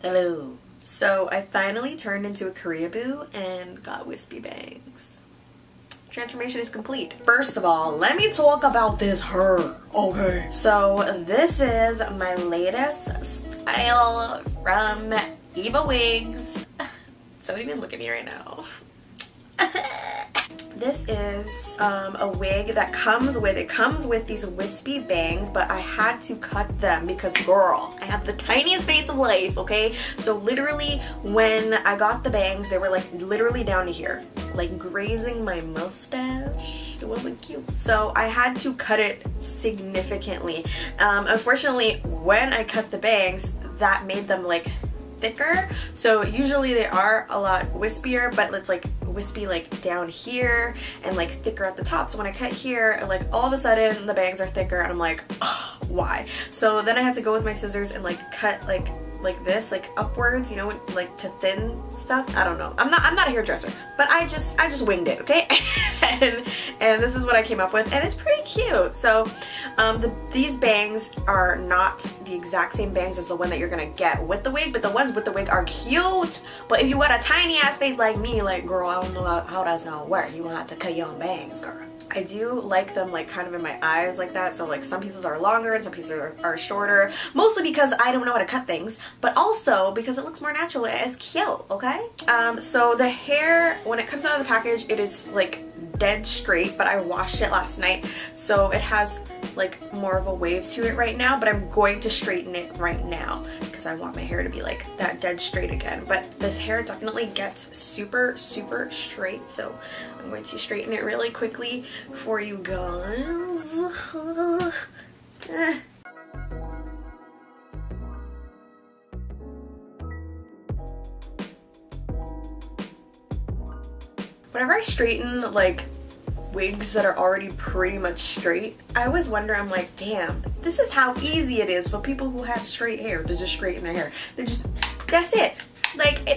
Hello. So I finally turned into a Koreaboo and got wispy bangs. Transformation is complete. First of all, let me talk about this hair. Okay. So this is my latest style from Evawigs. Don't even look at me right now. This is a wig that comes with these wispy bangs, but I had to cut them because, girl, I have the tiniest face of life, okay? So literally when I got the bangs, they were like literally down to here, like grazing my mustache. It wasn't cute. So I had to cut it significantly. Unfortunately, when I cut the bangs, that made them like thicker. So usually they are a lot wispier, but it's like wispy like down here and like thicker at the top. So when I cut here, like all of a sudden the bangs are thicker and I'm like, ugh, why? So then I had to go with my scissors and like cut like this, like upwards, you know, like to thin stuff. I don't know. I'm not a hairdresser, but I just winged it, okay? and this is what I came up with, and it's pretty cute. So these bangs are not the exact same bangs as the one that you're gonna get with the wig, but the ones with the wig are cute. But if you got a tiny ass face like me, like, girl, I don't know how that's gonna work. You gonna have to cut your own bangs, girl. I do like them like kind of in my eyes like that, so like some pieces are longer and some pieces are shorter, mostly because I don't know how to cut things, but also because it looks more natural and it's cute, okay? So the hair, when it comes out of the package, it is like dead straight, but I washed it last night, so it has like more of a wave to it right now, but I'm going to straighten it right now because I want my hair to be like that dead straight again. But this hair definitely gets super straight, so I'm going to straighten it really quickly for you guys. Whenever I straighten like wigs that are already pretty much straight, I always wonder, I'm like, damn, this is how easy it is for people who have straight hair to just straighten their hair. They're just, that's it. Like,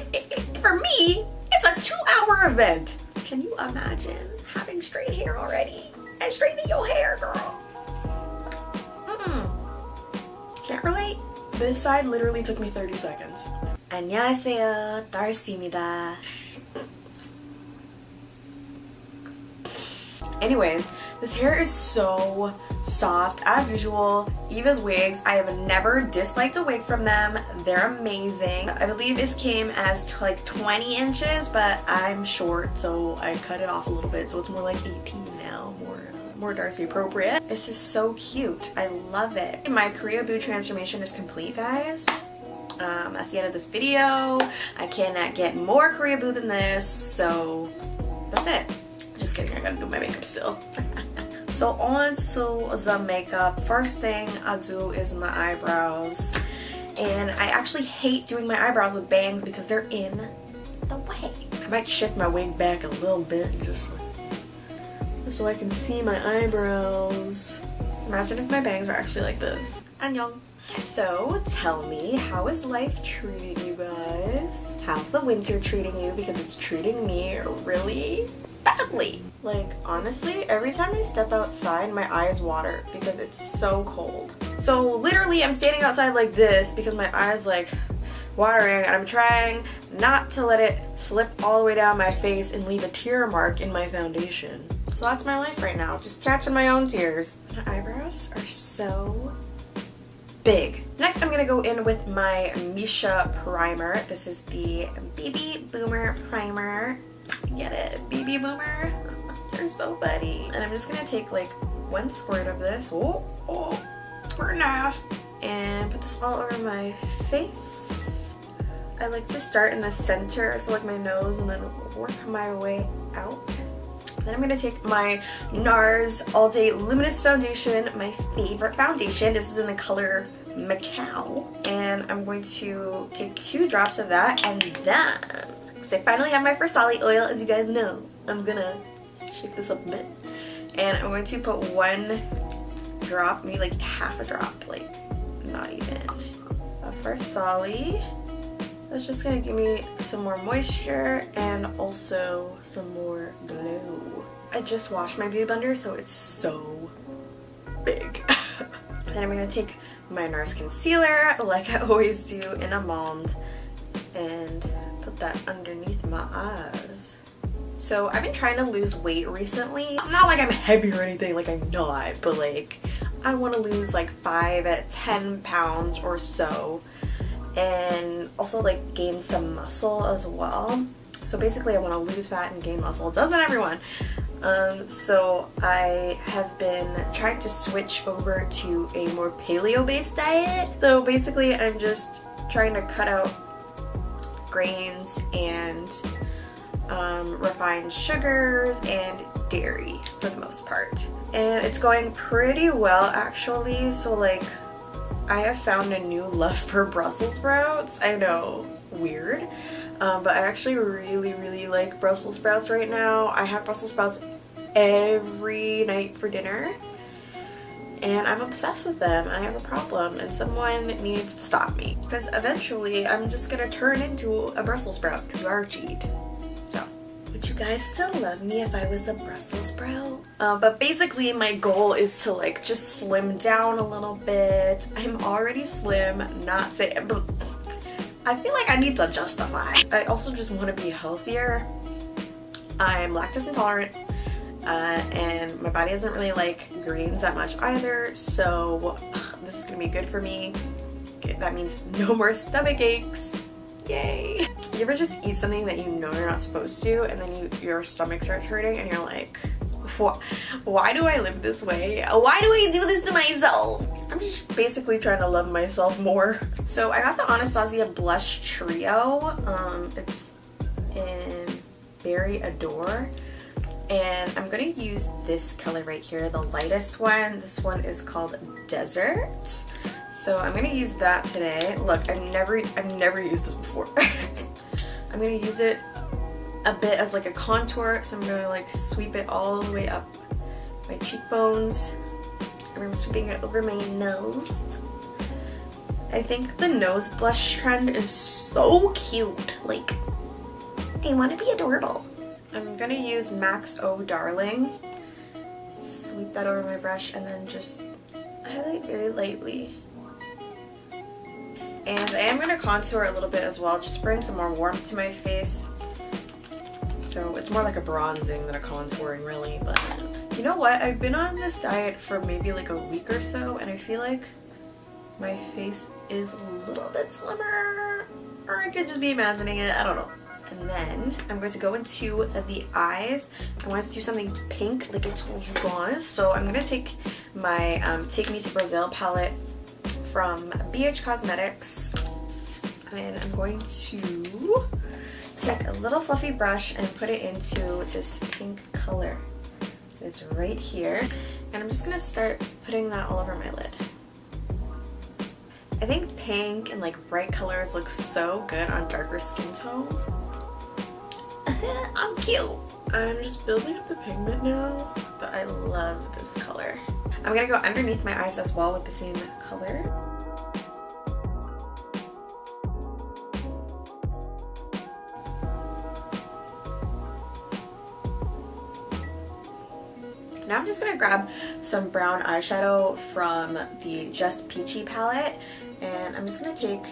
for me, it's a 2-hour event. Can you imagine having straight hair already and straightening your hair, girl? Can't relate. This side literally took me 30 seconds. 안녕하세요, 달씨입니다. Anyways, this hair is so soft. As usual, Eva's wigs, I have never disliked a wig from them. They're amazing. I believe this came as like 20 inches, but I'm short, so I cut it off a little bit, so it's more like 18 now, more Darcy appropriate. This is so cute. I love it. My Koreaboo transformation is complete, guys. That's the end of this video. I cannot get more Koreaboo than this, so that's it. Just kidding, I gotta do my makeup still. So on to the makeup. First thing I do is my eyebrows. And I actually hate doing my eyebrows with bangs because they're in the way. I might shift my wig back a little bit just so I can see my eyebrows. Imagine if my bangs were actually like this. Annyeong. So tell me, how is life treating you guys? How's the winter treating you? Because it's treating me really badly. Like, honestly, every time I step outside, my eyes water because it's so cold. So literally I'm standing outside like this because my eyes like watering, and I'm trying not to let it slip all the way down my face and leave a tear mark in my foundation. So that's my life right now, just catching my own tears. My eyebrows are so big. Next, I'm gonna go in with my Misha primer. This is the Baby Boomer primer. Get it? Baby Boomer? You're so funny. And I'm just gonna take like 1 squirt of this. Squirt enough. And put this all over my face. I like to start in the center, so like my nose, and then work my way out. Then I'm gonna take my NARS All Day Luminous Foundation, my favorite foundation. This is in the color Macao. And I'm going to take 2 drops of that, and then, because I finally have my first solid oil, as you guys know, I'm gonna shake this up a bit. And I'm going to put 1 drop, maybe like half a drop, like not even, of first Solly. That's just gonna give me some more moisture and also some more glow. I just washed my beauty blender, so it's so big. Then I'm gonna take my NARS concealer like I always do in a Almond and put that underneath my eyes. So I've been trying to lose weight recently. Not like I'm heavy or anything, like I'm not, but like I want to lose like 5-10 pounds or so, and also like gain some muscle as well. So basically I want to lose fat and gain muscle. Doesn't everyone? So I have been trying to switch over to a more paleo based diet. So basically I'm just trying to cut out grains and refined sugars and dairy for the most part, and it's going pretty well actually. So like I have found a new love for Brussels sprouts. I know, weird, but I actually really like Brussels sprouts right now. I have Brussels sprouts every night for dinner and I'm obsessed with them. I have a problem and someone needs to stop me, because eventually I'm just gonna turn into a Brussels sprout because we are cheat. So would you guys still love me if I was a Brussels sprout? But basically my goal is to like just slim down a little bit. I'm already slim, not saying, but I feel like I need to justify. I also just want to be healthier. I'm lactose intolerant and my body doesn't really like greens that much either, so this is gonna be good for me. Okay, that means no more stomach aches. Yay! You ever just eat something that you know you're not supposed to and then your stomach starts hurting and you're like, why do I live this way? Why do I do this to myself? I'm just basically trying to love myself more. So I got the Anastasia Blush Trio. It's in Berry Adore. And I'm gonna use this color right here, the lightest one. This one is called Desert. So I'm gonna use that today. Look, I've never used this before. I'm gonna use it a bit as like a contour, so I'm gonna like sweep it all the way up my cheekbones, and I'm sweeping it over my nose. I think the nose blush trend is so cute. Like, I want to be adorable. I'm gonna use Max O Darling. Sweep that over my brush and then just highlight very lightly. And I am gonna contour a little bit as well, just bring some more warmth to my face. So it's more like a bronzing than a contouring really, but you know what? I've been on this diet for maybe like a week or so and I feel like my face is a little bit slimmer, or I could just be imagining it, I don't know. And then I'm going to go into the eyes. I wanted to do something pink like I told you guys. So I'm going to take my Take Me to Brazil palette from BH Cosmetics. And I'm going to take a little fluffy brush and put it into this pink color. It's right here. And I'm just going to start putting that all over my lid. I think pink and like bright colors look so good on darker skin tones. I'm cute. I'm just building up the pigment now, but I love this color. I'm gonna go underneath my eyes as well with the same color. Now I'm just gonna grab some brown eyeshadow from the Just Peachy palette, and I'm just gonna take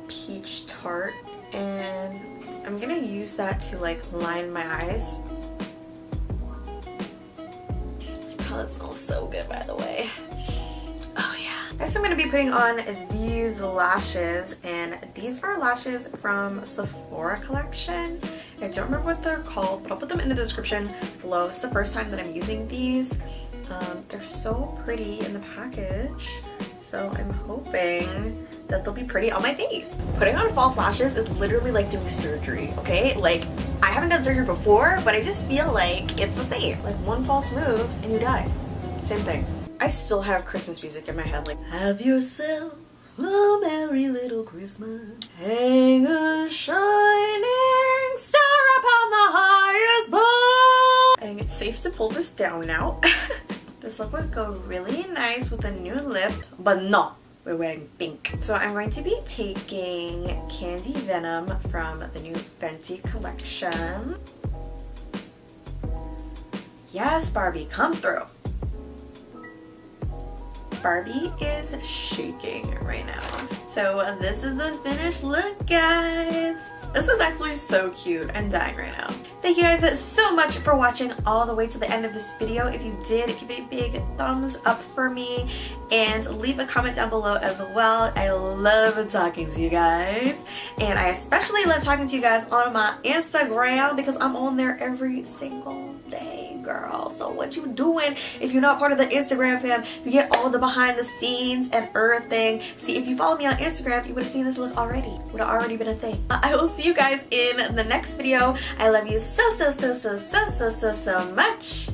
Peach Tart and I'm gonna use that to like line my eyes. This palette smells so good, by the way. Oh yeah. Next I'm gonna be putting on these lashes, and these are lashes from Sephora collection. I don't remember what they're called, but I'll put them in the description below. It's the first time that I'm using these. They're so pretty in the package, so I'm hoping that they'll be pretty on my face. Putting on false lashes is literally like doing surgery, okay? Like, I haven't done surgery before, but I just feel like it's the same. Like, one false move and you die. Same thing. I still have Christmas music in my head, like, have yourself a merry little Christmas. Hang a shining star upon the highest bough. I think it's safe to pull this down now. This look would go really nice with a new lip, but no, we're wearing pink. So I'm going to be taking Candy Venom from the new Fenty collection. Yes, Barbie, come through. Barbie is shaking right now. So this is the finished look, guys. This is actually so cute. I'm dying right now. Thank you guys so much for watching all the way to the end of this video. If you did, give it a big thumbs up for me and leave a comment down below as well. I love talking to you guys, and I especially love talking to you guys on my Instagram because I'm on there every single day, girl. So what you doing if you're not part of the Instagram fam? You get all the behind the scenes and everything. See, if you follow me on Instagram, you would have seen this look already. Would have already been a thing. I will see you guys in the next video. I love you so much.